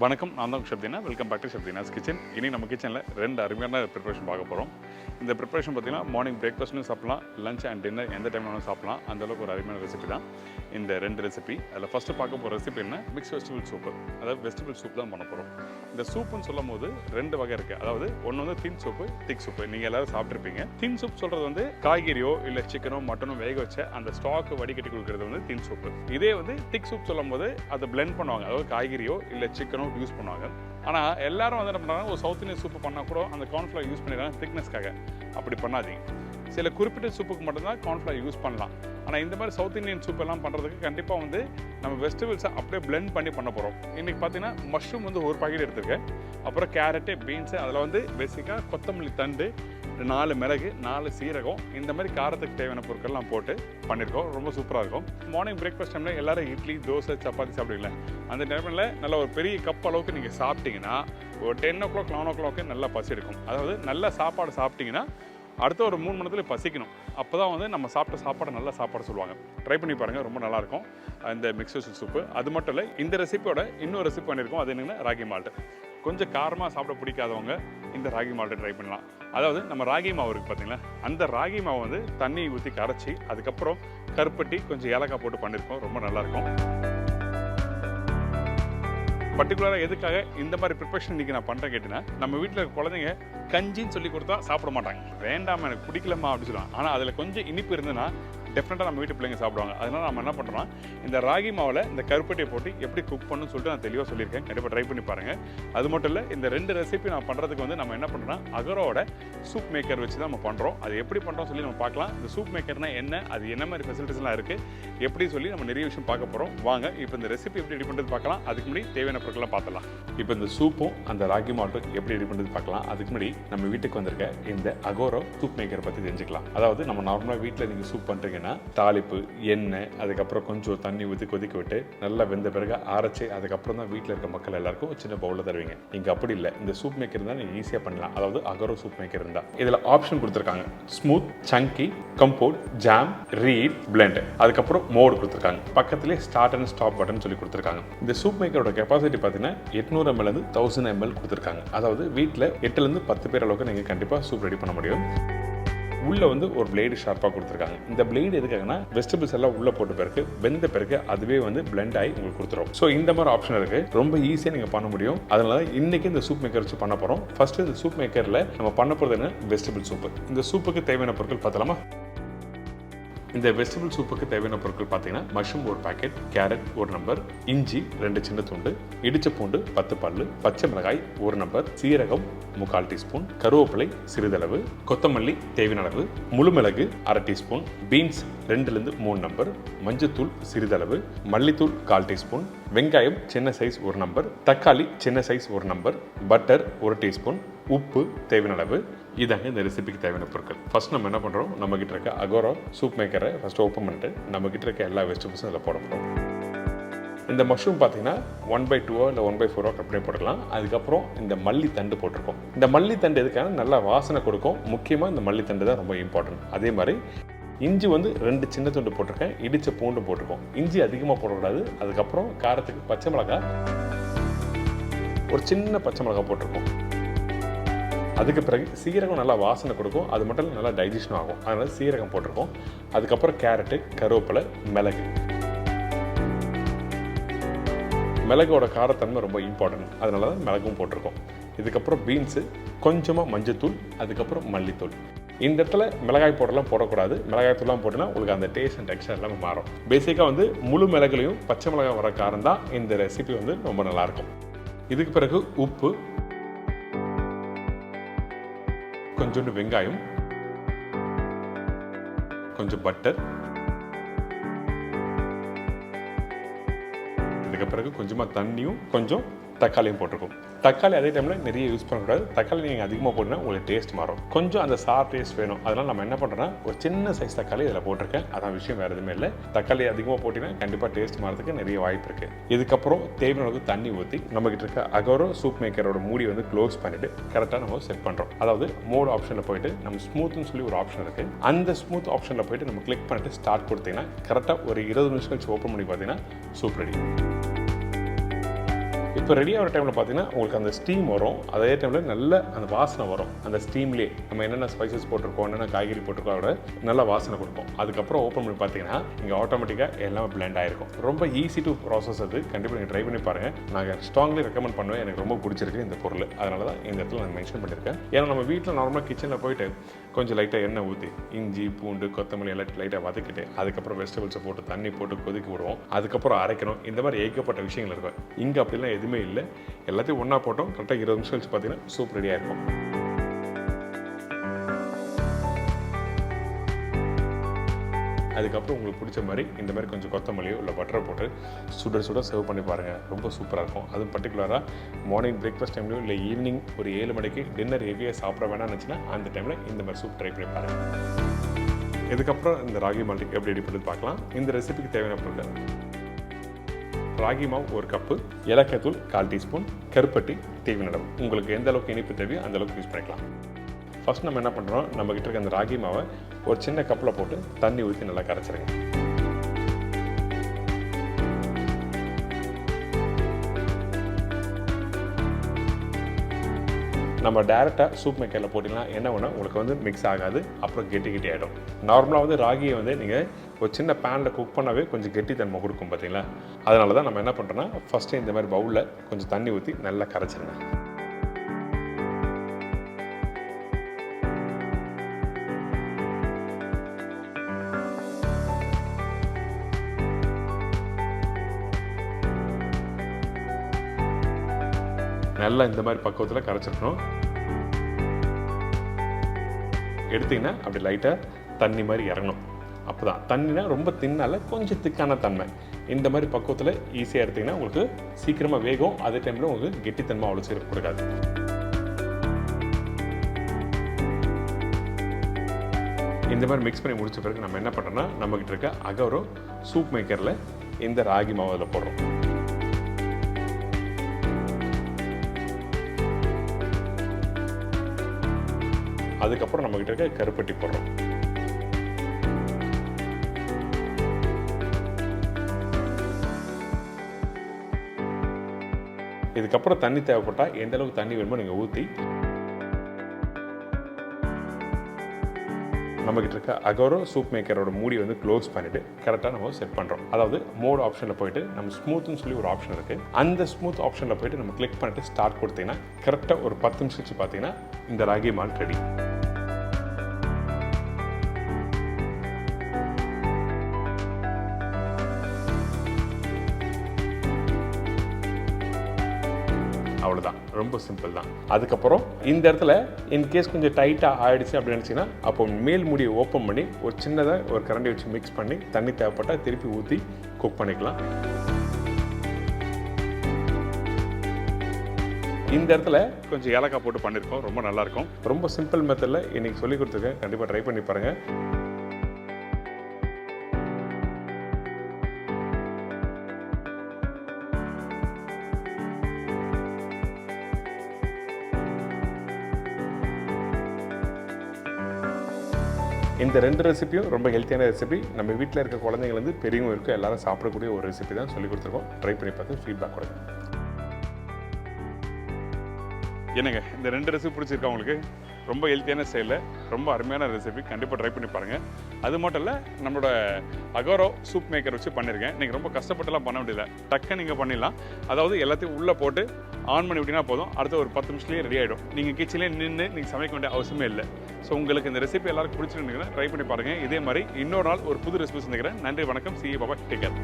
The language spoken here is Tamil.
வணக்கம், நான் தான் chef Deena. Welcome back to chef Deena's kitchen. இனி நம்ம கிச்சனில் 2 அருமையான ப்ரிப்பரேஷன் பார்க்க போகிறோம். இந்த ப்ரிப்பரேஷன் பார்த்தீங்கன்னா மார்னிங் பிரேக்ஃபாஸ்ட்னு சாப்பிட்லாம், லஞ்ச் அண்ட் டின்னர் எந்த டைம் வேணாலும் சாப்பிட்லாம். அந்தளவுக்கு ஒரு அருமையான ரெசிபி தான் இந்த 2 ரெசிபி. அதில் ஃபஸ்ட்டு பார்க்க போகிற ரெசிபி என்ன, மிக்ஸ் வெஜிடபிள் சூப்பு. அதாவது வெஜிடபிள் சூப் தான் பண்ண போகிறோம். இந்த சூப்புன்னு சொல்லும் போது 2 வகை இருக்குது. அதாவது ஒன்று வந்து தின் சூப்பு, திக் சூப்பு. நீங்கள் எல்லோரும் சாப்பிட்ருப்பீங்க. தின் சூப் சொல்கிறது வந்து காய்கறியோ இல்லை சிக்கனோ மட்டனோ வேக வச்ச அந்த ஸ்டாக்கு வடிகட்டி கொடுக்குறது வந்து தின் சூப்பு. இதே வந்து திக் சூப் சொல்லும் போது அதை பிளெண்ட் பண்ணுவாங்க. அதாவது காய்கறியோ இல்லை சிக்கனோ யூஸ் பண்ணுவாங்க. ஆனால் எல்லாரும் வந்து என்ன பண்ணுறாங்க, ஒரு சவுத் இந்தியன் சூப்பு பண்ணால் கூட அந்த கார்ன்ஃப்ளவர் யூஸ் பண்ணிடுறாங்க திக்னஸ்க்காக. அப்படி பண்ணாதீங்க. சில குறிப்பிட்ட சூப்புக்கு மட்டும்தான் கார்ன்ஃப்ளவர் யூஸ் பண்ணலாம். ஆனால் இந்த மாதிரி சவுத் இந்தியன் சூப் எல்லாம் பண்ணுறதுக்கு கண்டிப்பாக வந்து நம்ம வெஜிடபிள்ஸை அப்படியே பிளெண்ட் பண்ணி பண்ண போகிறோம். இன்றைக்கி பார்த்தீங்கன்னா மஷ்ரூம் வந்து ஒரு பாக்கெட் எடுத்துருக்கேன். அப்புறம் கேரட்டு, பீன்ஸு, அதில் வந்து பேசிக்காக கொத்தமல்லி தண்டு, 4 மிளகு, 4 சீரகம், இந்த மாதிரி காரத்துக்கு தேவையான பொருட்கள்லாம் போட்டு பண்ணியிருக்கோம். ரொம்ப சூப்பராக இருக்கும். மார்னிங் பிரேக்ஃபாஸ்ட் டைமில் எல்லோரும் இட்லி, தோசை, சப்பாத்தி சாப்பிடுவீங்களா? அந்த டைமில் நல்ல ஒரு பெரிய கப் அளவுக்கு நீங்கள் சாப்பிட்டீங்கன்னா ஒரு 10 o'clock 11 o'clock நல்லா பசி எடுக்கும். அதாவது நல்ல சாப்பாடு சாப்பிட்டிங்கன்னா அடுத்த ஒரு 3 மணி நேரத்தில் பசிக்கணும். அப்போ தான் வந்து நம்ம சாப்பிட்ட சாப்பாடு நல்ல சாப்பாடு சொல்லுவாங்க. ட்ரை பண்ணி பாருங்கள், ரொம்ப நல்லாயிருக்கும் இந்த மிக்ஸ் வெஜிடபிள் சூப்பு. அது மட்டும் இல்லை, இந்த ரெசிபியோட இன்னொரு ரெசிபி பண்ணியிருக்கோம். அது என்னென்னா ராகி மால்ட். கொஞ்சம் காரமாக சாப்பிட பிடிக்காதவங்க இந்த ராகி மால்ட்டை ட்ரை பண்ணலாம். அதாவது நம்ம ராகி மாவு இருக்குது பார்த்தீங்களா, அந்த ராகி மாவை வந்து தண்ணி ஊற்றி கரைச்சி அதுக்கப்புறம் கருப்பட்டி கொஞ்சம் ஏலக்காய் போட்டு பண்ணியிருக்கோம். ரொம்ப நல்லாயிருக்கும். பர்டிகுலராக எதுக்காக இந்த மாதிரி ப்ரிப்பரேஷன் இன்றைக்கி நான் பண்ணுறேன் கேட்டிங்கன்னா, நம்ம வீட்டில் இருக்க குழந்தைங்க கஞ்சின்னு சொல்லி கொடுத்தா சாப்பிட மாட்டாங்க. வேண்டாம், எனக்கு பிடிக்கலமா அப்படின்னு சொல்லுவாங்க. ஆனால் அதில் கொஞ்சம் இனிப்பு இருந்ததுன்னா டெஃபினட்டாக நம்ம வீட்டு பிள்ளைங்க சாப்பிடுவாங்க. அதனால் நம்ம என்ன பண்ணுறோம்னா, இந்த ராகி மாவில் இந்த கருப்பட்டியை போட்டு எப்படி குக் பண்ணணும்னு சொல்லிட்டு நான் தெளிவாக சொல்லியிருக்கேன். கண்டிப்பாக ட்ரை பண்ணி பாருங்கள். அது மட்டும் இல்லை, இந்த 2 ரெசிபி நான் பண்ணுறதுக்கு வந்து நம்ம என்ன பண்ணுறோம்னா, அகரோட சூப் மேக்கர் வச்சு தான் நம்ம பண்ணுறோம். அது எப்படி பண்ணுறோம் சொல்லி நம்ம பார்க்கலாம். இந்த சூப் மேக்கர்னால் என்ன, அது என்ன மாதிரி ஃபெசிலிட்டிஸ்லாம் இருக்குது, எப்படி சொல்லி நம்ம நிறைய விஷயம் பார்க்க போகிறோம். வாங்க இப்போ இந்த ரெசிபி எப்படி ரெடி பண்ணுறது பார்க்கலாம். அதுக்கு முன்னாடி தேவையான பொருட்கள்லாம் பார்த்துலாம். இப்போ இந்த சூப்பும் அந்த ராகி மால்ட்டும் எப்படி ரெடி பண்ணுறது பார்க்கலாம். அதுக்கு முன்னாடி நம்ம வீட்டுக்கு வந்திருக்க இந்த அகோரோ சூப் மேக்கரை பற்றி தெரிஞ்சுக்கலாம். அதாவது நம்ம நார்மலாக வீட்டில் நீங்கள் சூப் பண்ணுறீங்கன்னா தாளிப்பு, எண்ணெய், அதுக்கப்புறம் கொஞ்சம் தண்ணி ஊற்றி கொதிக்க விட்டு நல்லா வெந்த பிறகு அரைச்சி அதுக்கப்புறம் தான் வீட்டில் இருக்க மக்கள் எல்லாருக்கும் ஒரு சின்ன பவுலில் தருவீங்க. இங்கே அப்படி இல்லை. இந்த சூப் மேக்கர் இருந்தால் நீங்கள் ஈஸியாக பண்ணலாம். அதாவது அகரோ சூப் மேக்கர் இருந்தால் இதில் ஆப்ஷன் கொடுத்துருக்காங்க. ஸ்மூத், சங்கி, கம்போர்ட், ஜாம், ரீட், பிளெண்ட், அதுக்கப்புறம் மோடு கொடுத்துருக்காங்க. பக்கத்துலேயே ஸ்டார்ட் அண்ட் ஸ்டாப் பட்டன் சொல்லி கொடுத்துருக்காங்க. இந்த சூப் மேக்கரோட கெப்பாசிட்டி பார்த்தீங்கன்னா 800 ml 1000 ml கொடுத்துருக்காங்க. அதாவது வீட்டில் 8லேருந்து 10 பேர் அளவுக்கு நீங்கள் கண்டிப்பாக சூப் ரெடி பண்ண முடியும். உள்ளே வந்து ஒரு பிளேடு ஷார்ப்பாக கொடுத்துருக்காங்க. இந்த பிளேடு எதுக்காகனா வெஜிடபிள்ஸ் எல்லாம் உள்ளே போட்ட பிறகு வெந்த பிறகு அதுவே வந்து பிளெண்ட் ஆகி உங்களுக்கு கொடுத்துரும். ஸோ இந்த மாதிரி ஆப்ஷன் இருக்குது. ரொம்ப ஈஸியாக நீங்கள் பண்ண முடியும். அதனால இன்னைக்கு இந்த சூப் மேக்கர் வச்சு பண்ண போகிறோம். ஃபர்ஸ்ட் இந்த சூப் மேக்கரில் நம்ம பண்ண போகிறது என்ன, வெஜிடபிள் சூப்பு. இந்த சூப்புக்கு தேவையான பொருட்கள் பார்த்தலாமா? இந்த வெஜிடபிள் சூப்புக்கு தேவையான பொருட்கள் பார்த்தீங்கன்னா, மஷ்ரூம் ஒரு பாக்கெட், கேரட் ஒரு நம்பர், இஞ்சி 2 சின்ன துண்டு, இடிச்ச பூண்டு 10 பல்லு, பச்சை மிளகாய் 1 நம்பர், சீரகம் 3/4 டீஸ்பூன், கருவேப்பிலை சிறிதளவு, கொத்தமல்லி தேவையான அளவு, முழு மிளகு 1/2 டீஸ்பூன், பீன்ஸ் 2லேருந்து 3 நம்பர், மஞ்சத்தூள் சிறிதளவு, மல்லித்தூள் 1/4 டீஸ்பூன், வெங்காயம் சின்ன சைஸ் 1 நம்பர், தக்காளி சின்ன சைஸ் 1 நம்பர், பட்டர் 1 டீஸ்பூன், உப்பு தேவையான அளவு. இதாங்க இந்த ரெசிபிக்கு தேவையான பொருட்கள். ஃபர்ஸ்ட் நம்ம என்ன பண்ணுறோம், நம்ம கிட்ட இருக்க அகோரோ சூப் மேக்கரை ஃபர்ஸ்ட் ஓப்பன் பண்ணிட்டு நம்ம கிட்ட இருக்க எல்லா வெஜிடபிள்ஸும் அதில் போட போகிறோம். இந்த மஷ்ரூம் பார்த்தீங்கன்னா 1/2 இல்லை 1/4 கட் பண்ணி போட்டுக்கலாம். அதுக்கப்புறம் இந்த மல்லி தண்டு போட்டிருக்கோம். இந்த மல்லி தண்டு எதுக்கான நல்லா வாசனை கொடுக்கும். முக்கியமாக இந்த மல்லி தண்டு தான் ரொம்ப இம்பார்ட்டன்ட். அதே மாதிரி இஞ்சி வந்து 2 சின்ன துண்டு போட்டிருக்கேன், இடிச்ச பூண்டு போட்டிருக்கோம். இஞ்சி அதிகமாக போடக்கூடாது. அதுக்கப்புறம் காரத்துக்கு பச்சை மிளகாய் ஒரு சின்ன பச்சை மிளகாய் போட்டிருக்கோம். அதுக்கு பிறகு சீரகம் நல்லா வாசனை கொடுக்கும். அது மட்டும் நல்லா டைஜஷன் ஆகும். அதனால சீரகம் போட்டிருக்கோம். அதுக்கப்புறம் கேரட்டு, கருவேப்பிலை, மிளகு. மிளகோட காரத்தன்மை ரொம்ப இம்பார்ட்டன்ட். அதனால தான் மிளகும் போட்டிருக்கோம். இதுக்கப்புறம் பீன்ஸு, கொஞ்சமாக மஞ்சத்தூள், அதுக்கப்புறம் மல்லித்தூள். இந்த இடத்துல மிளகாய் பவுடர்லாம் போடக்கூடாது. மிளகாய் தூள்லாம் போட்டுனா உங்களுக்கு அந்த டேஸ்ட் அண்ட் டெக்ஸ்டர் எல்லாமே மாறும். பேசிக்காக வந்து முழு மிளகுலையும் பச்சை மிளகாய் வர காரம் தான் இந்த ரெசிபி வந்து ரொம்ப நல்லாயிருக்கும். இதுக்கு பிறகு உப்பு, கொஞ்சோண்டு வெங்காயம், கொஞ்சம் பட்டர், இதுக்கு பிறகு கொஞ்சமாக தண்ணியும் கொஞ்சம் தக்காளியும் போட்டிருக்கோம். தக்காளி அதே டைமில் நிறைய யூஸ் பண்ணக்கூடாது. தக்காளி நீங்கள் அதிகமாக போட்டிங்கன்னா உங்களுக்கு டேஸ்ட் மாறும். கொஞ்சம் அந்த சார் டேஸ்ட் வேணும். அதனால் நம்ம என்ன பண்ணுறோன்னா ஒரு சின்ன சைஸ் தக்காளி இதில் போட்டிருக்கேன். அதான் விஷயம், வேறு எதுவுமே இல்லை. தக்காளி அதிகமாக போட்டிங்கன்னா கண்டிப்பாக டேஸ்ட் மாறதுக்கு நிறைய வாய்ப்பு இருக்குது. இதுக்கப்புறம் தேவையான அளவுக்கு தண்ணி ஊற்றி நம்மகிட்ட இருக்க அகோரோ சூப் மேக்கரோட மூடி வந்து க்ளோஸ் பண்ணிவிட்டு கரெக்டாக நம்ம செட் பண்ணுறோம். அதாவது மோட் ஆப்ஷனில் போயிட்டு நம்ம ஸ்மூத்னு சொல்லி ஒரு ஆப்ஷன் இருக்குது. அந்த ஸ்மூத் ஆப்ஷனில் போயிட்டு நம்ம கிளிக் பண்ணிட்டு ஸ்டார்ட் கொடுத்தீங்கன்னா கரெக்டாக ஒரு 20 நிமிஷம் கழிச்சு ஓப்பன் பண்ணி பார்த்தீங்கன்னா சூப் ரெடி. இப்போ ரெடி ஆகிற டைமில் பார்த்தீங்கன்னா உங்களுக்கு அந்த ஸ்டீம் வரும். அதே டைமில் நல்ல அந்த வாசனை வரும். அந்த ஸ்டீம்லேயே நம்ம என்னென்ன ஸ்பைசஸ் போட்டிருக்கோம், என்னென்ன காய்கறி போட்டிருக்கோம், அதோட நல்ல வாசனை கொடுக்கும். அதுக்கப்புறம் ஓப்பன் பண்ணி பார்த்தீங்கன்னா இங்கே ஆட்டோமேட்டிக்காக எல்லாமே பிளெண்ட் ஆகிருக்கும். ரொம்ப ஈஸி டு ப்ராசஸ். அது கண்டிப்பாக நீங்கள் ட்ரை பண்ணி பாருங்கள். நாங்கள் ஸ்ட்ராங்லி ரெக்கமெண்ட் பண்ணுவேன். எனக்கு ரொம்ப பிடிச்சிருக்கு இந்த பொருள். அதனால தான் இந்த இடத்துல நான் மென்ஷன் பண்ணியிருக்கேன். ஏன்னா நம்ம வீட்டில் நார்மலாக கிச்சனில் போயிட்டு கொஞ்சம் லைட்டாக எண்ணெய் ஊற்றி இஞ்சி பூண்டு கொத்தமல்லி எல்லாம் லைட்டாக வதக்கிட்டு அதுக்கப்புறம் வெஜிடபிள்ஸை போட்டு தண்ணி போட்டு கொதிக்க விடுவோம். அதுக்கப்புறம் அரைக்கணும். இந்த மாதிரி ஏகப்பட்ட விஷயங்கள் இருக்கும். இங்கே அப்படிலாம் எதுவுமே இல்லை. எல்லாத்தையும் ஒன்றா போட்டோம். கரெக்டாக 20 நிமிஷம் கழிச்சு பார்த்தீங்கன்னா சூப் ரெடியாக இருக்கும். அதுக்கப்புறம் உங்களுக்கு பிடிச்ச மாதிரி இந்த மாதிரி கொஞ்சம் கொத்தமல்லியோ இல்லை பட்டரை போட்டு சுட சுட சர்வ் பண்ணி பாருங்கள். ரொம்ப சூப்பராக இருக்கும். அதுவும் பர்டிகுலராக மார்னிங் பிரேக்ஃபாஸ்ட் டைம்லையோ இல்லை ஈவினிங் ஒரு 7 மணிக்கு டின்னர் ஹெவியாக சாப்பிட வேணாம்னு நினச்சின்னா அந்த டைமில் இந்த மாதிரி சூப் ட்ரை பண்ணி பாருங்கள். இதுக்கப்புறம் இந்த ராகி மால்ட் எப்படி ரெடி பண்ணி பார்க்கலாம். இந்த ரெசிபிக்கு தேவையான பொருட்கள்: ராகி மாவு 1 கப்பு, ஏலக்காய் தூள் 1/4 டீஸ்பூன், கருப்பட்டி தேவையான அளவு. உங்களுக்கு எந்த அளவுக்கு இனிப்பு தேவையோ அந்த அளவுக்கு யூஸ் பண்ணிக்கலாம். ஃபர்ஸ்ட் நம்ம என்ன பண்ணுறோம், நம்ம கிட்ட இருக்க அந்த ராகி மாவை ஒரு சின்ன கப்பில் போட்டு தண்ணி ஊற்றி நல்லா கரைச்சிருங்க. நம்ம டேரெக்டாக சூப் மேக்கரில் போட்டிங்கன்னா என்ன ஒன்று உங்களுக்கு வந்து மிக்ஸ் ஆகாது. அப்புறம் கெட்டி ஆகிடும். நார்மலாக வந்து ராகியை வந்து நீங்கள் ஒரு சின்ன பேனில் குக் பண்ணாவே கொஞ்சம் கெட்டித்தன்மை கொடுக்கும் பார்த்தீங்களா. அதனால தான் நம்ம என்ன பண்ணுறோன்னா ஃபஸ்ட்டு இந்த மாதிரி பவுலில் கொஞ்சம் தண்ணி ஊற்றி நல்லா கரைச்சிருங்க. நல்லா இந்த மாதிரி பக்குவத்தில் கரைச்சிருக்கணும். எடுத்திங்கன்னா அப்படி லைட்டாக தண்ணி மாதிரி இறங்கணும். அப்போ தான் தண்ணினா ரொம்ப தின்னால கொஞ்சம் திக்கான தன்மை. இந்த மாதிரி பக்குவத்தில் ஈஸியாக எடுத்திங்கன்னா உங்களுக்கு சீக்கிரமாக வேகும். அதே டைமில் உங்களுக்கு கெட்டித்தன்மை அவ்வளோ சீக்கிரம் கொடுக்காது. இந்த மாதிரி மிக்ஸ் பண்ணி முடிச்ச பிறகு நம்ம என்ன பண்ணுறோன்னா நம்மகிட்ட இருக்க அகோரோ சூப் மேக்கரில் இந்த ராகி மாவு அதில் போடுறோம். அதுக்கப்புறம் நம்மகிட்ட இருக்க கருப்பட்டி போடுறோம். இதுக்கப்புறம் தண்ணி தேவைப்பட்டால் எந்த அளவுக்கு தண்ணி வேணுமோ நீங்கள் ஊற்றி நம்மகிட்ட இருக்க அகோரோ சூப் மேக்கரோட மூடி வந்து க்ளோஸ் பண்ணிவிட்டு கரெக்டாக நம்ம செட் பண்ணுறோம். அதாவது மோட் ஆப்ஷனில் போயிட்டு நம்ம ஸ்மூத்னு சொல்லி ஒரு ஆப்ஷன் இருக்குது. அந்த ஸ்மூத் ஆப்ஷனில் போயிட்டு நம்ம கிளிக் பண்ணிட்டு ஸ்டார்ட் கொடுத்தீங்கன்னா கரெக்டாக ஒரு 10 நிமிஷம் கழிச்சு பார்த்தீங்கன்னா இந்த ராகி மால்ட் ரெடி. அவ்வளோதான். ரொம்ப சிம்பிள் தான். அதுக்கப்புறம் இந்த இடத்துல இன்கேஸ் கொஞ்சம் டைட்டாக ஆகிடுச்சு அப்படின்னு நினச்சிங்கன்னா அப்போ மேல் மூடியை ஓப்பன் பண்ணி ஒரு சின்னதாக ஒரு கரண்டி வச்சு மிக்ஸ் பண்ணி தண்ணி தேவைப்பட்டால் திருப்பி ஊற்றி குக் பண்ணிக்கலாம். இந்த இடத்துல கொஞ்சம் ஏலக்காய் போட்டு பண்ணியிருக்கோம். ரொம்ப நல்லாயிருக்கும். ரொம்ப சிம்பிள் மெத்தடில் இன்றைக்கி சொல்லி கொடுத்துருக்கேன். கண்டிப்பாக ட்ரை பண்ணி பாருங்கள். இந்த 2 ரெசிபியும் ரொம்ப ஹெல்த்தியான ரெசிபி. நம்ம வீட்டில் இருக்க குழந்தைங்கலேருந்து பெரியவங்க இருக்குது எல்லாரும் சாப்பிடக்கூடிய ஒரு ரெசிபி தான் சொல்லி கொடுத்துருக்கோம். ட்ரை பண்ணி பார்த்து ஃபீட்பேக் கொடுங்க. என்னங்க இந்த 2 ரெசிபி பிடிச்சிருக்கா உங்களுக்கு? ரொம்ப ஹெல்த்தியான ஸ்டைலில் ரொம்ப அருமையான ரெசிபி. கண்டிப்பாக ட்ரை பண்ணி பாருங்கள். அது மட்டும் இல்லை, நம்மளோட அகோரோ சூப் மேக்கர் வச்சு பண்ணியிருக்கேன். நீங்கள் ரொம்ப கஷ்டப்பட்டுலாம் பண்ண முடியல. டக்குன்னு நீங்கள் பண்ணிடலாம். அதாவது எல்லாத்தையும் உள்ளே போட்டு ஆன் பண்ணி விட்டிங்கன்னா போதும். அடுத்த ஒரு 10 நிமிஷத்துலேயே ரெடி ஆகிடும். நீங்கள் கிச்சன்லேயே நின்று நீங்கள் சமைக்க வேண்டிய அவசியமே இல்லை. ஸோ உங்களுக்கு இந்த ரெசிபி எல்லாருக்கும் பிடிச்சிருந்தீங்கன்னா ட்ரை பண்ணி பாருங்கள். இதே மாதிரி இன்னொரு நாள் ஒரு புது ரெசிபி சந்திக்கிறேன். நன்றி, வணக்கம். C Baba, take care.